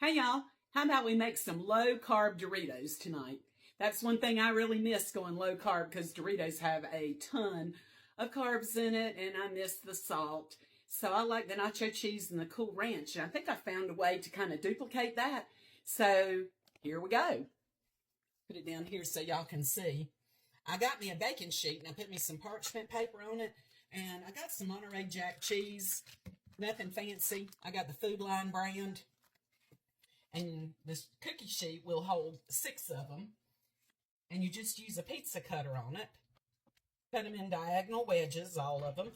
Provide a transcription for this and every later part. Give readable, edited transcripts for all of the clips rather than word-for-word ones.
Hey y'all, how about we make some low carb Doritos tonight? That's one thing I really miss going low carb because Doritos have a ton of carbs in it and I miss the salt. So I like the nacho cheese and the Cool Ranch, and I think I found a way to kind of duplicate that. So here we go. Put it down here so y'all can see. I got me a baking sheet and I put me some parchment paper on it, and I got some Monterey Jack cheese. Nothing fancy. I got the Food Line brand. And this cookie sheet will hold 6 of them. And you just use a pizza cutter on it. Cut them in diagonal wedges, all of them.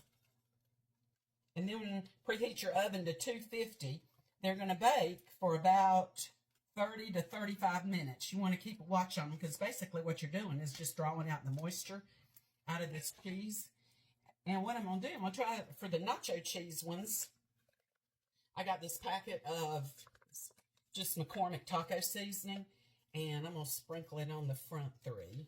And then preheat your oven to 250. They're going to bake for about 30 to 35 minutes. You want to keep a watch on them because basically what you're doing is just drawing out the moisture out of this cheese. And what I'm going to do, I'm going to try it for the nacho cheese ones. I got this packet of just McCormick taco seasoning, and I'm going to sprinkle it on the front 3.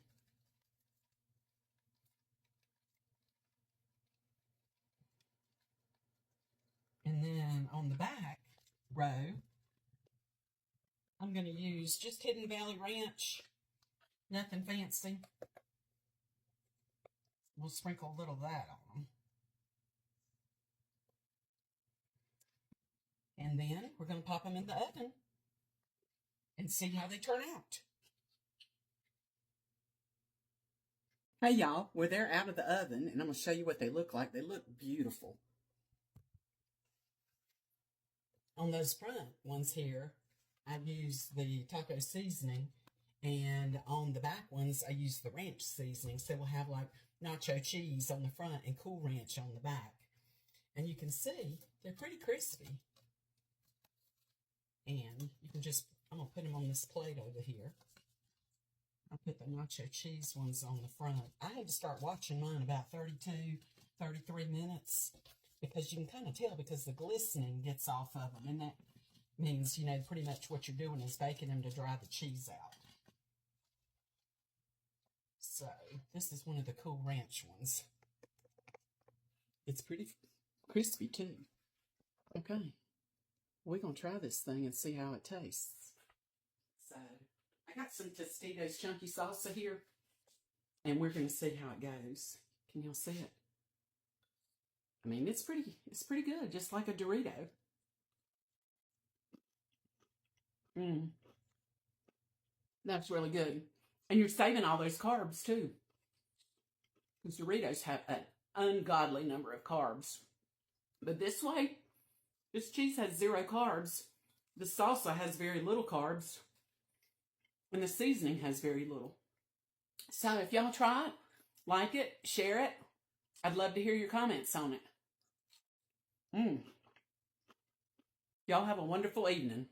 And then on the back row, I'm going to use just Hidden Valley Ranch, nothing fancy. We'll sprinkle a little of that on them. And then we're going to pop them in the oven and see how they turn out. Hey y'all, well they're out of the oven and I'm going to show you what they look like. They look beautiful. On those front ones here, I use the taco seasoning, and on the back ones, I use the ranch seasoning. So we'll have like nacho cheese on the front and Cool Ranch on the back. And you can see they're pretty crispy. And you can just, I'm going to put them on this plate over here. I'll put the nacho cheese ones on the front. I had to start watching mine about 32, 33 minutes because you can kind of tell because the glistening gets off of them. And that means, you know, pretty much what you're doing is baking them to dry the cheese out. So, this is one of the Cool Ranch ones. It's pretty crispy too. Okay. We're going to try this thing and see how it tastes. So, I got some Tostitos chunky salsa here, and we're going to see how it goes. Can y'all see it? I mean, it's pretty good, just like a Dorito. That's really good. And you're saving all those carbs too. Because Doritos have an ungodly number of carbs. But this way, this cheese has 0 carbs. The salsa has very little carbs. And the seasoning has very little. So if y'all try it, like it, share it. I'd love to hear your comments on it. Y'all have a wonderful evening.